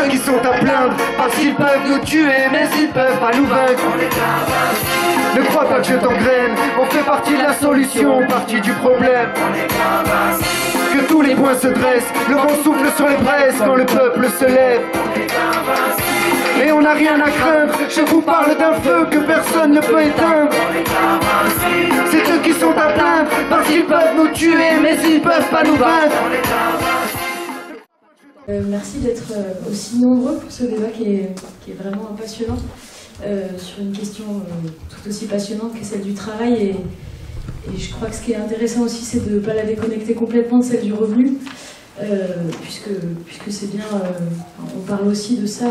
ceux qui sont à plaindre, parce qu'ils peuvent nous tuer, mais ils peuvent pas nous vaincre. Ne crois pas que je t'engraine, on fait partie de la solution, partie du problème. Que tous les points se dressent, le vent souffle sur les braises quand le peuple se lève. Et on n'a rien à craindre, je vous parle d'un feu que personne ne peut éteindre. C'est eux qui sont à plaindre, parce qu'ils peuvent nous tuer, mais ils peuvent pas nous vaincre. Merci d'être aussi nombreux pour ce débat qui est vraiment passionnant, sur une question tout aussi passionnante que celle du travail. Et je crois que ce qui est intéressant aussi, c'est de ne pas la déconnecter complètement de celle du revenu, puisque c'est bien, on parle aussi de ça,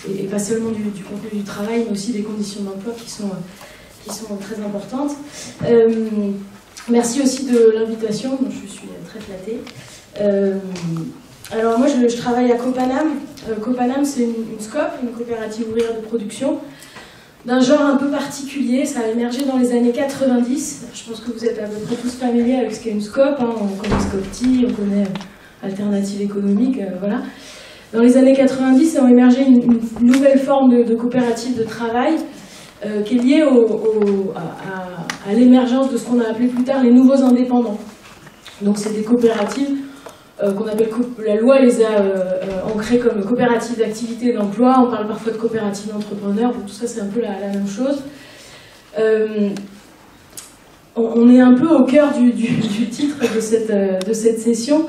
et pas seulement du contenu du travail, mais aussi des conditions d'emploi qui sont très importantes. Merci aussi de l'invitation, je suis très flattée. Alors moi je travaille à Copanam. Copanam, c'est une SCOP, une coopérative ouvrière de production, d'un genre un peu particulier. Ça a émergé dans les années 90. Je pense que vous êtes à peu près tous familiers avec ce qu'est une SCOP, hein. On connaît SCOPTI, on connaît Alternative économique, voilà. Dans les années 90, a émergé une nouvelle forme de coopérative de travail qui est liée à l'émergence de ce qu'on a appelé plus tard les nouveaux indépendants. Donc c'est des coopératives qu'on appelle, la loi les a ancrées comme coopératives d'activité et d'emploi. On parle parfois de coopératives d'entrepreneurs, tout ça c'est un peu la même chose. On est un peu au cœur du titre de cette session,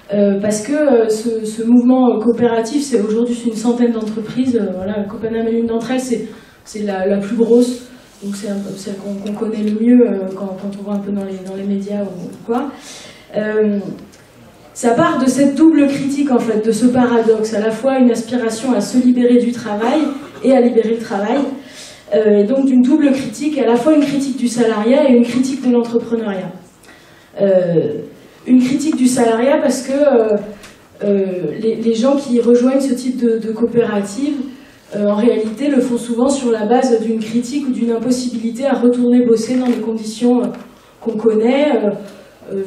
parce que ce mouvement coopératif, aujourd'hui c'est une centaine d'entreprises. Voilà, Copanam est l'une d'entre elles, c'est la plus grosse, donc c'est celle qu'on connaît le mieux quand on voit un peu dans les médias ou quoi. Ça part de cette double critique, en fait, de ce paradoxe, à la fois une aspiration à se libérer du travail et à libérer le travail, et donc d'une double critique, à la fois une critique du salariat et une critique de l'entrepreneuriat. Une critique du salariat parce que les gens qui rejoignent ce type de coopérative, en réalité, le font souvent sur la base d'une critique ou d'une impossibilité à retourner bosser dans des conditions qu'on connaît,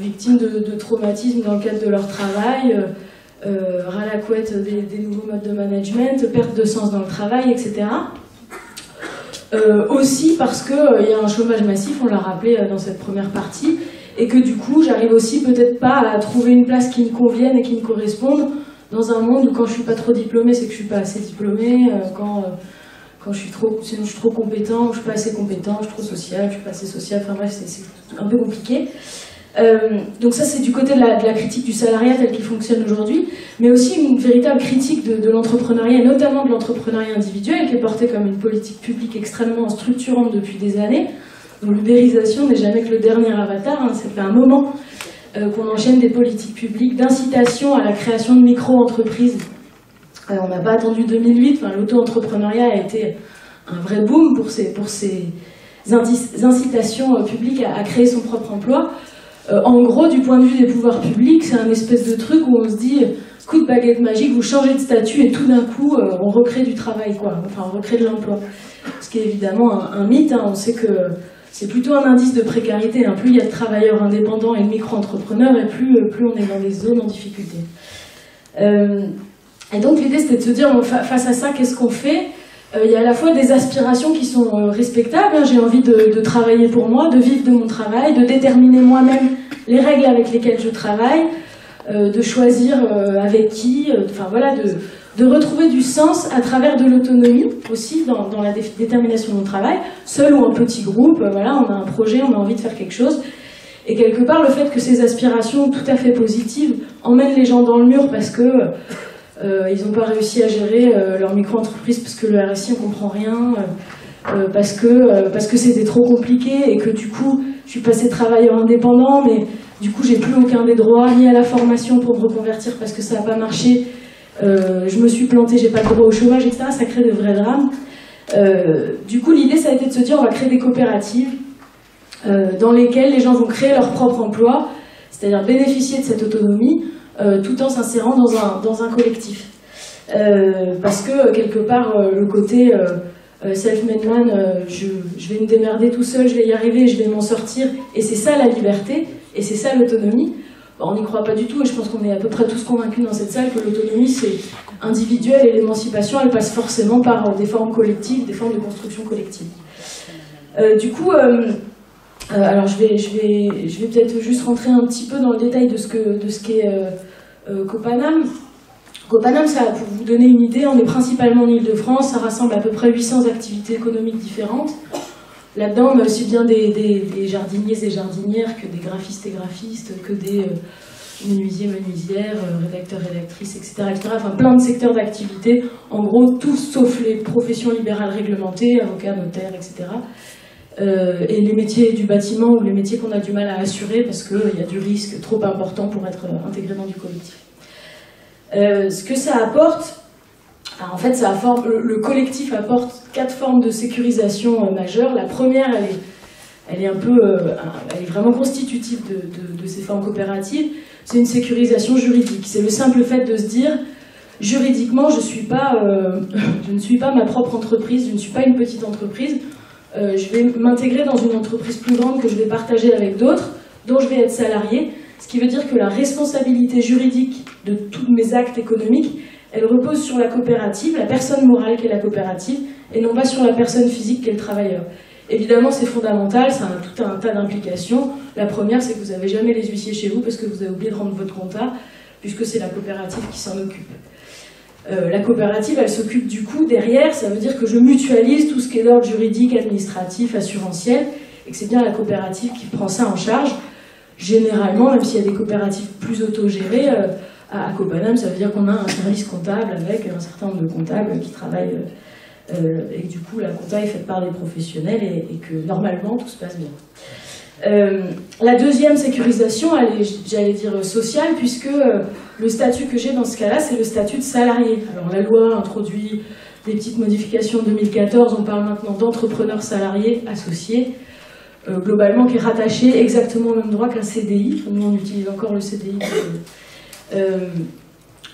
victimes de traumatismes dans le cadre de leur travail, ras la couette des nouveaux modes de management, perte de sens dans le travail, etc. Aussi parce qu'il y a un chômage massif, on l'a rappelé dans cette première partie, et que du coup j'arrive aussi peut-être pas à trouver une place qui me convienne et qui me corresponde dans un monde où quand je suis pas trop diplômée, c'est que je suis pas assez diplômée, quand je suis trop compétent, je suis pas assez compétent, je suis trop sociale, je suis pas assez sociale, enfin bref, c'est un peu compliqué. Donc ça c'est du côté de la critique du salariat tel qu'il fonctionne aujourd'hui, mais aussi une véritable critique de l'entrepreneuriat, et notamment de l'entrepreneuriat individuel, qui est porté comme une politique publique extrêmement structurante depuis des années, dont l'ubérisation n'est jamais que le dernier avatar, hein. Ça fait un moment qu'on enchaîne des politiques publiques d'incitation à la création de micro-entreprises. On n'a pas attendu 2008, l'auto-entrepreneuriat a été un vrai boom pour ces incitations publiques à créer son propre emploi. En gros, du point de vue des pouvoirs publics, c'est un espèce de truc où on se dit, coup de baguette magique, vous changez de statut et tout d'un coup, on recrée du travail, quoi. Enfin, on recrée de l'emploi. Ce qui est évidemment un mythe, hein. On sait que c'est plutôt un indice de précarité, hein. Plus il y a de travailleurs indépendants et de micro-entrepreneurs, et plus on est dans des zones en difficulté. Et donc l'idée, c'était de se dire, face à ça, qu'est-ce qu'on fait ? Il y a à la fois des aspirations qui sont respectables, hein. J'ai envie de travailler pour moi, de vivre de mon travail, de déterminer moi-même les règles avec lesquelles je travaille, de choisir avec qui, enfin voilà, de retrouver du sens à travers de l'autonomie aussi dans la détermination de mon travail, seul ou en petit groupe. Voilà, on a un projet, on a envie de faire quelque chose. Et quelque part, le fait que ces aspirations tout à fait positives emmènent les gens dans le mur parce que ils n'ont pas réussi à gérer leur micro-entreprise parce que le RSI on comprend rien, parce que c'était trop compliqué et que du coup je suis passée travailleur indépendant, mais du coup j'ai plus aucun des droits ni à la formation pour me reconvertir parce que ça n'a pas marché, je me suis plantée, j'ai pas de droit au chômage, etc. Ça crée de vrais drames. Du coup l'idée ça a été de se dire on va créer des coopératives dans lesquelles les gens vont créer leur propre emploi, c'est-à-dire bénéficier de cette autonomie, tout en s'insérant dans un collectif. Parce que, quelque part, le côté self-made man, je vais me démerder tout seul, je vais y arriver, je vais m'en sortir, et c'est ça la liberté, et c'est ça l'autonomie. On n'y croit pas du tout, et je pense qu'on est à peu près tous convaincus dans cette salle que l'autonomie, individuelle et l'émancipation, elle passe forcément par des formes collectives, des formes de construction collective. Du coup, alors je vais peut-être juste rentrer un petit peu dans le détail de ce qu'est Copanam. Copanam, ça, pour vous donner une idée, on est principalement en Île-de-France, ça rassemble à peu près 800 activités économiques différentes. Là-dedans, on a aussi bien des jardiniers et jardinières que des graphistes et graphistes, que des menuisiers, menuisières, rédacteurs, rédactrices, etc., etc. Enfin, plein de secteurs d'activité, en gros, tous sauf les professions libérales réglementées, avocats, notaires, etc. Et les métiers du bâtiment ou les métiers qu'on a du mal à assurer parce qu'il y a du risque trop important pour être intégré dans du collectif. Ce que ça apporte, alors en fait, le collectif apporte 4 formes de sécurisation majeures. La première, elle est vraiment constitutive de ces formes coopératives. C'est une sécurisation juridique. C'est le simple fait de se dire, juridiquement, je ne suis pas ma propre entreprise, je ne suis pas une petite entreprise. Je vais m'intégrer dans une entreprise plus grande que je vais partager avec d'autres, dont je vais être salarié. Ce qui veut dire que la responsabilité juridique de tous mes actes économiques, elle repose sur la coopérative, la personne morale qui est la coopérative, et non pas sur la personne physique qui est le travailleur. Évidemment, c'est fondamental, ça a tout un tas d'implications. La première, c'est que vous n'avez jamais les huissiers chez vous parce que vous avez oublié de rendre votre compta, puisque c'est la coopérative qui s'en occupe. La coopérative, elle s'occupe du coup derrière, ça veut dire que je mutualise tout ce qui est d'ordre juridique, administratif, assurantiel, et que c'est bien la coopérative qui prend ça en charge. Généralement, même s'il y a des coopératives plus autogérées, à Copanam, ça veut dire qu'on a un service comptable avec un certain nombre de comptables qui travaillent, et que du coup la compta est faite par des professionnels et que normalement tout se passe bien. La deuxième sécurisation, elle est, j'allais dire, sociale, puisque le statut que j'ai dans ce cas-là, c'est le statut de salarié. Alors la loi introduit des petites modifications en 2014, on parle maintenant d'entrepreneur salarié associé, globalement qui est rattaché exactement au même droit qu'un CDI. Nous on utilise encore le CDI.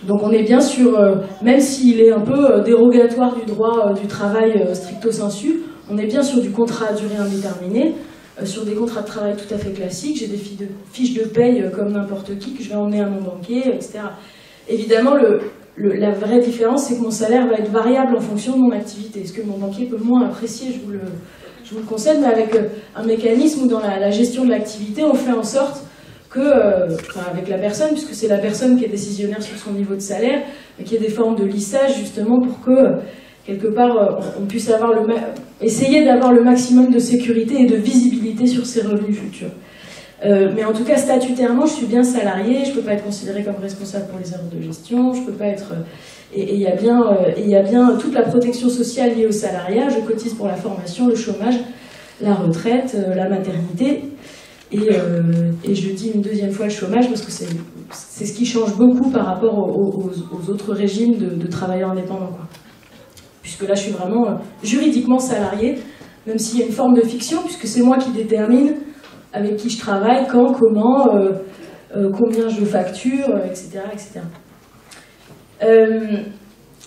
Donc on est bien sûr, même s'il est un peu dérogatoire du droit du travail stricto sensu, on est bien sur du contrat à durée indéterminée, sur des contrats de travail tout à fait classiques. J'ai des fiches de paye comme n'importe qui que je vais emmener à mon banquier, etc. Évidemment, la vraie différence, c'est que mon salaire va être variable en fonction de mon activité. Ce que mon banquier peut moins apprécier, je vous le concède, mais avec un mécanisme où dans la gestion de l'activité, on fait en sorte que, avec la personne, puisque c'est la personne qui est décisionnaire sur son niveau de salaire, qu'il y ait des formes de lissage justement pour que, quelque part, on puisse essayer d'avoir le maximum de sécurité et de visibilité sur ses revenus futurs. Mais en tout cas, statutairement, je suis bien salarié, je ne peux pas être considérée comme responsable pour les erreurs de gestion, je peux pas être... Et il y a bien toute la protection sociale liée au salariat, je cotise pour la formation, le chômage, la retraite, la maternité, et je dis une deuxième fois le chômage parce que c'est ce qui change beaucoup par rapport aux autres régimes de travailleurs indépendants, quoi. Puisque là je suis vraiment juridiquement salarié, même s'il y a une forme de fiction, puisque c'est moi qui détermine avec qui je travaille, quand, comment, combien je facture, etc. etc.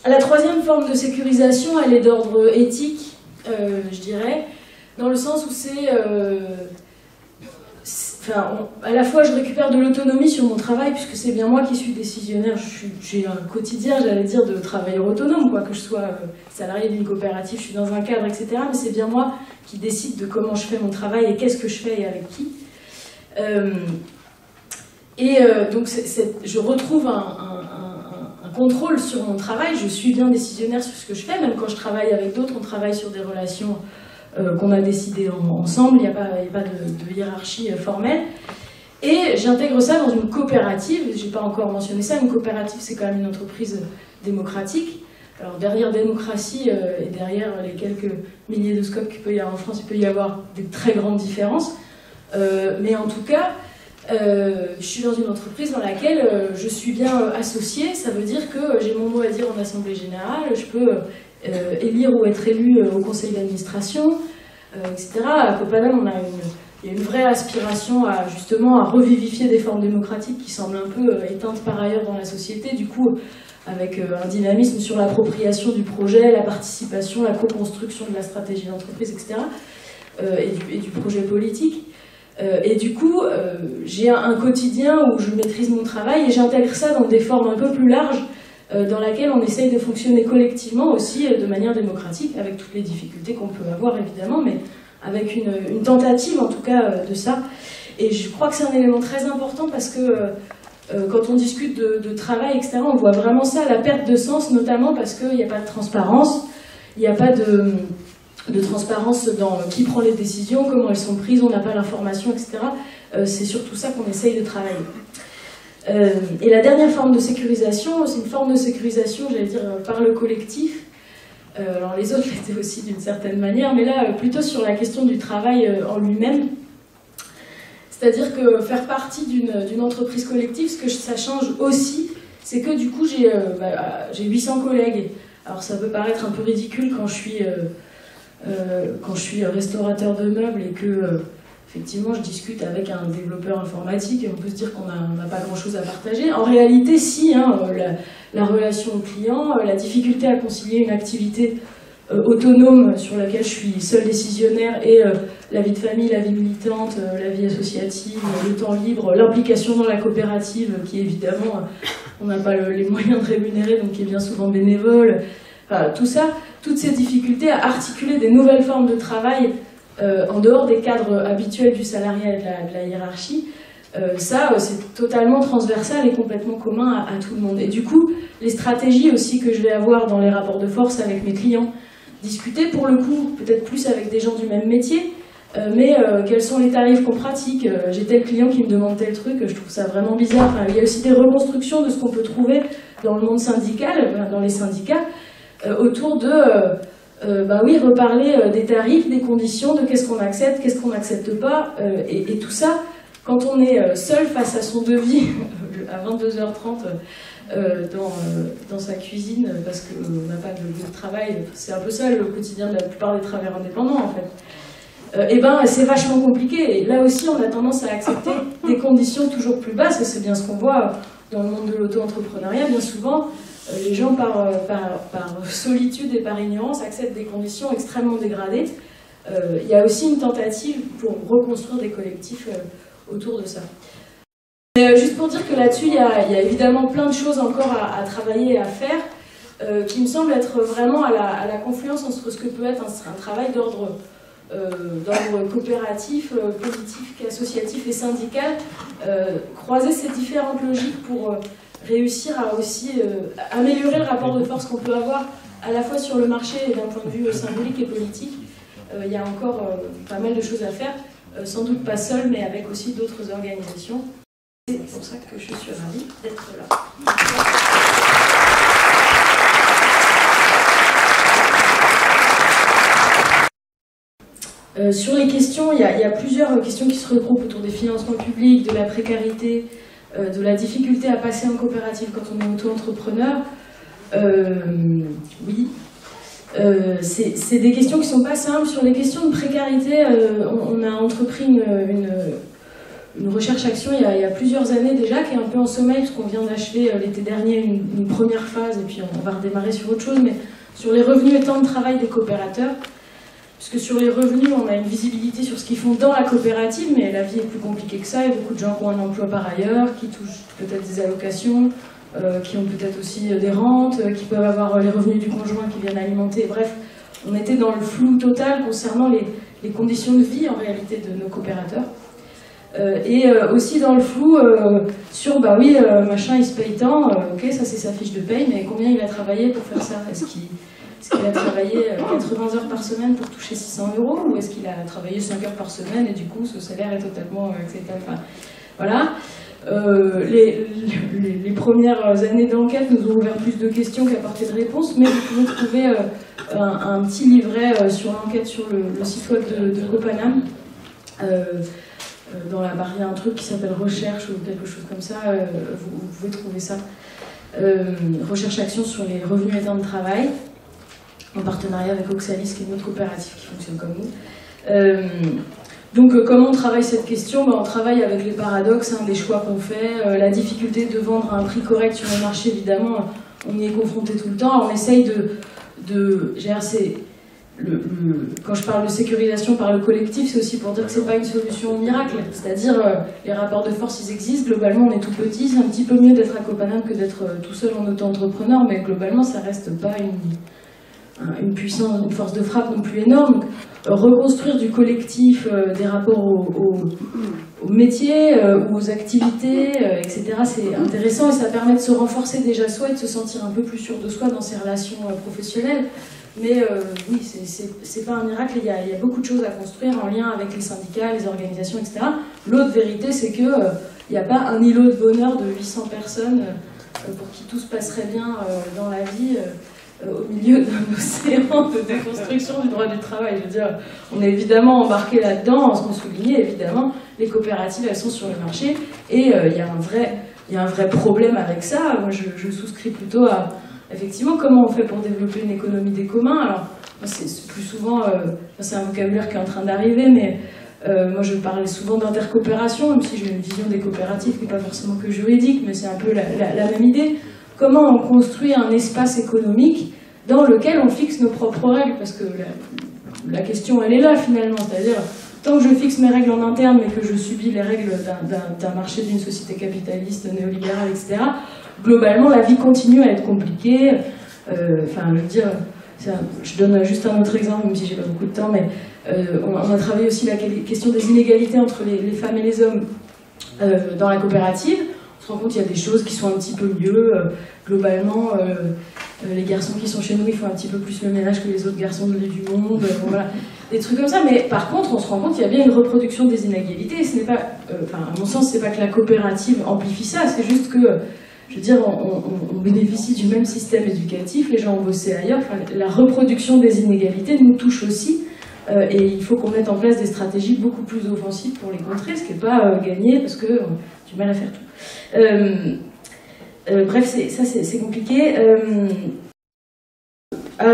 La troisième forme de sécurisation, elle est d'ordre éthique, je dirais, dans le sens où c'est... à la fois je récupère de l'autonomie sur mon travail, puisque c'est bien moi qui suis décisionnaire, j'ai un quotidien, j'allais dire, de travailleur autonome, quoi, que je sois salarié d'une coopérative, je suis dans un cadre, etc. Mais c'est bien moi qui décide de comment je fais mon travail et qu'est-ce que je fais et avec qui. Donc je retrouve un contrôle sur mon travail, je suis bien décisionnaire sur ce que je fais, même quand je travaille avec d'autres, on travaille sur des relations qu'on a décidé ensemble, il n'y a pas de hiérarchie formelle. Et j'intègre ça dans une coopérative, je n'ai pas encore mentionné ça, une coopérative c'est quand même une entreprise démocratique. Alors derrière démocratie et derrière les quelques milliers de scopes qu'il peut y avoir en France, il peut y avoir des très grandes différences. Mais en tout cas, je suis dans une entreprise dans laquelle je suis bien associée, ça veut dire que j'ai mon mot à dire en assemblée générale, je peux... élire ou être élu au conseil d'administration, etc. À Copanam, il y a une vraie aspiration justement à revivifier des formes démocratiques qui semblent un peu éteintes par ailleurs dans la société, du coup avec un dynamisme sur l'appropriation du projet, la participation, la co-construction de la stratégie d'entreprise, etc. Et du projet politique. Et du coup, j'ai un quotidien où je maîtrise mon travail et j'intègre ça dans des formes un peu plus larges, dans laquelle on essaye de fonctionner collectivement aussi de manière démocratique, avec toutes les difficultés qu'on peut avoir évidemment, mais avec une tentative en tout cas de ça. Et je crois que c'est un élément très important parce que quand on discute de travail, etc., on voit vraiment ça, la perte de sens, notamment parce qu'il n'y a pas de transparence, il n'y a pas de transparence dans qui prend les décisions, comment elles sont prises, on n'a pas l'information, etc. C'est surtout ça qu'on essaye de travailler. Et la dernière forme de sécurisation, c'est une forme de sécurisation, j'allais dire, par le collectif. Alors les autres l'étaient aussi d'une certaine manière, mais là, plutôt sur la question du travail en lui-même. C'est-à-dire que faire partie d'une entreprise collective, ce que ça change aussi, c'est que du coup, j'ai 800 collègues. Alors ça peut paraître un peu ridicule quand je suis restaurateur de meubles et que, effectivement, je discute avec un développeur informatique et on peut se dire qu'on n'a pas grand-chose à partager. En réalité, si, hein, la relation au client, la difficulté à concilier une activité autonome sur laquelle je suis seule décisionnaire et la vie de famille, la vie militante, la vie associative, le temps libre, l'implication dans la coopérative qui évidemment on n'a pas les moyens de rémunérer donc qui est bien souvent bénévole, enfin, tout ça, toutes ces difficultés à articuler des nouvelles formes de travail en dehors des cadres habituels du salariat et de la hiérarchie, ça c'est totalement transversal et complètement commun à tout le monde. Et du coup, les stratégies aussi que je vais avoir dans les rapports de force avec mes clients, discuter pour le coup, peut-être plus avec des gens du même métier, mais quels sont les tarifs qu'on pratique, j'ai tel client qui me demande tel truc, je trouve ça vraiment bizarre. Enfin, il y a aussi des reconstructions de ce qu'on peut trouver dans le monde syndical, dans les syndicats, autour de, oui, reparler des tarifs, des conditions, de qu'est-ce qu'on accepte, qu'est-ce qu'on n'accepte pas, et tout ça, quand on est seul face à son devis, à 22h30, dans sa cuisine parce qu'on n'a pas de lieu de travail, c'est un peu ça le quotidien de la plupart des travailleurs indépendants en fait. Et ben c'est vachement compliqué et là aussi on a tendance à accepter des conditions toujours plus basses et c'est bien ce qu'on voit dans le monde de l'auto-entrepreneuriat. Bien souvent les gens par solitude et par ignorance acceptent des conditions extrêmement dégradées. Il y a aussi une tentative pour reconstruire des collectifs autour de ça. Juste pour dire que là-dessus, il y a évidemment plein de choses encore à travailler et à faire, qui me semblent être vraiment à la confluence entre ce que peut être un travail d'ordre coopératif, politique, associatif et syndical, croiser ces différentes logiques pour réussir à aussi améliorer le rapport de force qu'on peut avoir à la fois sur le marché et d'un point de vue symbolique et politique. Il y a encore pas mal de choses à faire, sans doute pas seul, mais avec aussi d'autres organisations. C'est pour ça que je suis ravie d'être là. Sur les questions, il y a plusieurs questions qui se regroupent autour des financements publics, de la précarité, de la difficulté à passer en coopérative quand on est auto-entrepreneur. Oui. C'est des questions qui ne sont pas simples. Sur les questions de précarité, on a entrepris une recherche-action il y a plusieurs années déjà, qui est un peu en sommeil, parce qu'on vient d'achever l'été dernier une première phase, et puis on va redémarrer sur autre chose, mais sur les revenus et temps de travail des coopérateurs. Puisque sur les revenus, on a une visibilité sur ce qu'ils font dans la coopérative, mais la vie est plus compliquée que ça. Il y a beaucoup de gens qui ont un emploi par ailleurs, qui touchent peut-être des allocations, qui ont peut-être aussi des rentes, qui peuvent avoir les revenus du conjoint qui viennent alimenter. Bref, on était dans le flou total concernant les conditions de vie en réalité de nos coopérateurs. Et aussi dans le flou sur, bah oui, machin il se paye tant, ok, ça c'est sa fiche de paye, mais combien il a travaillé pour faire ça? Est-ce qu'il a travaillé 80 heures par semaine pour toucher 600 €, ou est-ce qu'il a travaillé 5 heures par semaine et du coup ce salaire est totalement acceptable? Enfin, voilà. Les premières années d'enquête nous ont ouvert plus de questions qu'apporté de réponses, mais vous pouvez trouver un petit livret sur l'enquête sur le site web de Copanam. Dans la barre, il y a un truc qui s'appelle recherche ou quelque chose comme ça, vous pouvez trouver ça. Recherche-action sur les revenus et temps de travail, en partenariat avec Oxalis, qui est une autre coopérative qui fonctionne comme nous. Donc comment on travaille cette question? On travaille avec les paradoxes des choix qu'on fait, la difficulté de vendre à un prix correct sur le marché, évidemment, on y est confronté tout le temps. On essaye quand je parle de sécurisation par le collectif, c'est aussi pour dire que c'est pas une solution miracle. C'est-à-dire, les rapports de force, ils existent. Globalement, on est tout petit. C'est un petit peu mieux d'être à Copenhague que d'être tout seul en auto-entrepreneur, mais globalement, ça reste pas une puissance, une force de frappe non plus énorme. Donc, reconstruire du collectif, des rapports aux métiers, aux activités, etc. C'est intéressant et ça permet de se renforcer déjà soi et de se sentir un peu plus sûr de soi dans ses relations professionnelles. Mais oui, c'est pas un miracle, il y a beaucoup de choses à construire en lien avec les syndicats, les organisations, etc. L'autre vérité, c'est qu'il n'y a pas un îlot de bonheur de 800 personnes pour qui tout se passerait bien dans la vie. Au milieu d'un océan de déconstruction du droit du travail. Je veux dire, on est évidemment embarqué là-dedans, ce qu'on soulignait, évidemment, les coopératives, elles sont sur le marché, et il y a un vrai problème avec ça. Moi, je souscris plutôt à, effectivement, comment on fait pour développer une économie des communs. Alors, c'est plus souvent, c'est un vocabulaire qui est en train d'arriver, mais moi, je parlais souvent d'intercoopération, même si j'ai une vision des coopératives qui n'est pas forcément que juridique, mais c'est un peu la même idée. Comment on construit un espace économique dans lequel on fixe nos propres règles, parce que la question, elle est là, finalement. C'est-à-dire, tant que je fixe mes règles en interne, mais que je subis les règles d'un marché, d'une société capitaliste, néolibérale, etc., globalement, la vie continue à être compliquée. Enfin, je veux dire, je donne juste un autre exemple, même si j'ai pas beaucoup de temps, mais on a travaillé aussi la question des inégalités entre les femmes et les hommes dans la coopérative. On se rend compte qu'il y a des choses qui sont un petit peu mieux. Globalement, les garçons qui sont chez nous, ils font un petit peu plus le ménage que les autres garçons du monde. Voilà. Des trucs comme ça. Mais par contre, on se rend compte qu'il y a bien une reproduction des inégalités. Ce n'est pas, à mon sens, c'est pas que la coopérative amplifie ça. C'est juste que, je veux dire, on bénéficie du même système éducatif. Les gens ont bossé ailleurs. Enfin, la reproduction des inégalités nous touche aussi. Et il faut qu'on mette en place des stratégies beaucoup plus offensives pour les contrer, ce qui n'est pas gagné parce qu'on a du mal à faire tout. Bref, c'est compliqué.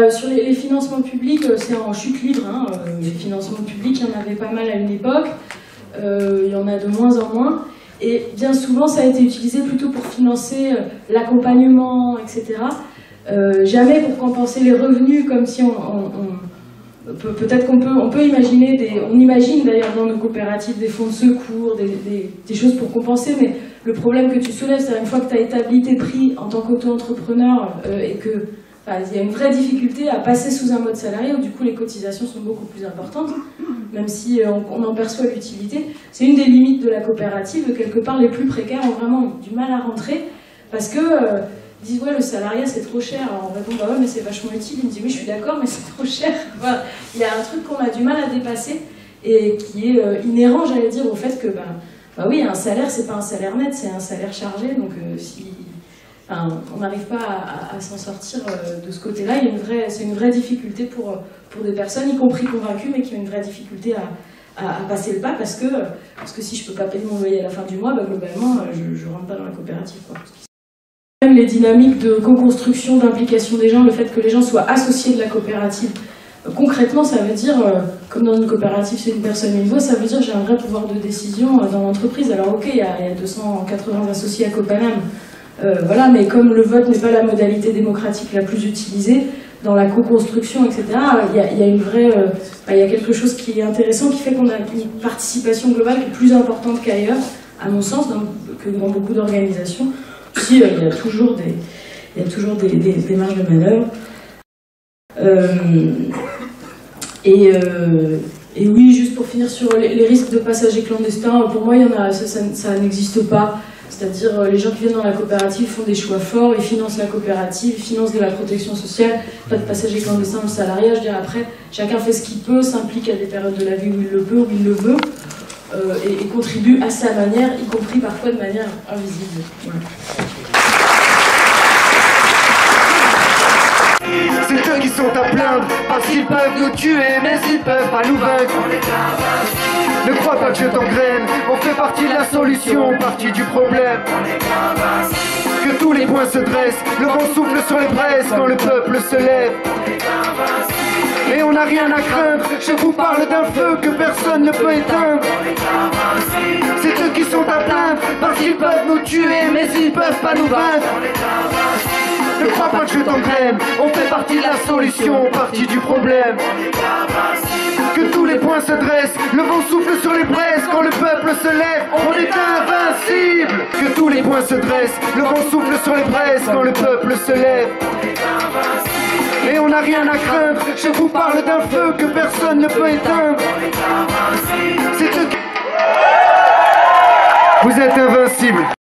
Sur les financements publics, c'est en chute libre. Hein. Les financements publics, il y en avait pas mal à une époque. Il y en a de moins en moins. Et bien souvent, ça a été utilisé plutôt pour financer l'accompagnement, etc. Jamais pour compenser les revenus, comme si peut-être qu'on peut imaginer, on imagine d'ailleurs dans nos coopératives des fonds de secours, des choses pour compenser, mais le problème que tu soulèves, c'est une fois que tu as établi tes prix en tant qu'auto-entrepreneur et que il y a une vraie difficulté à passer sous un mode salarié où du coup les cotisations sont beaucoup plus importantes, même si on en perçoit l'utilité. C'est une des limites de la coopérative, quelque part les plus précaires ont vraiment du mal à rentrer parce que ils disent ouais, le salariat c'est trop cher. Alors on répond bah ouais, mais c'est vachement utile. Il me dit oui, je suis d'accord, mais c'est trop cher. Voilà. Il y a un truc qu'on a du mal à dépasser et qui est inhérent, j'allais dire, au fait que bah oui, un salaire c'est pas un salaire net, c'est un salaire chargé. Donc si on n'arrive pas à s'en sortir de ce côté-là, c'est une vraie difficulté pour des personnes, y compris convaincues, mais qui ont une vraie difficulté à passer le pas parce que si je peux pas payer mon loyer à la fin du mois, bah, globalement je rentre pas dans la coopérative, quoi. Les dynamiques de co-construction, d'implication des gens, le fait que les gens soient associés de la coopérative. Concrètement, ça veut dire, comme dans une coopérative, c'est une personne et une voix, ça veut dire j'ai un vrai pouvoir de décision dans l'entreprise. Alors ok, il y a 280 associés à Copenhague, voilà, mais comme le vote n'est pas la modalité démocratique la plus utilisée, dans la co-construction, etc., il y a une vraie, il y a quelque chose qui est intéressant, qui fait qu'on a une participation globale qui est plus importante qu'ailleurs, à mon sens, que dans beaucoup d'organisations. Si, il y a toujours des marges de manœuvre. Et oui, juste pour finir sur les risques de passagers clandestins, pour moi, ça n'existe pas. C'est-à-dire, les gens qui viennent dans la coopérative font des choix forts, ils financent la coopérative, ils financent de la protection sociale, pas de passagers clandestins, le salariat, je dirais après, chacun fait ce qu'il peut, s'implique à des périodes de la vie où il le peut, où il le veut. Et contribue à sa manière, y compris parfois de manière invisible. Voilà. C'est eux qui sont à plaindre, parce qu'ils peuvent nous tuer, mais ils peuvent pas nous vaincre. Ne crois pas que je t'engraine, on fait partie de la solution, partie du problème. Que tous les points se dressent, le vent souffle sur les braises quand le peuple se lève. Et on n'a rien à craindre. Je vous parle d'un feu que personne ne peut éteindre. C'est eux qui sont à plaindre, parce qu'ils peuvent nous tuer, mais ils peuvent pas nous vaincre. Ne crois pas que je t'engraine, on fait partie de la solution, partie du problème. Que tous les points se dressent, le vent souffle sur les braises. Quand le peuple se lève, on est invincible. Que tous les points se dressent, le vent souffle sur les braises. Quand le peuple se lève, et on n'a rien à craindre. Je vous parle d'un feu que personne ne peut éteindre. C'est eux qui... Vous êtes invincibles.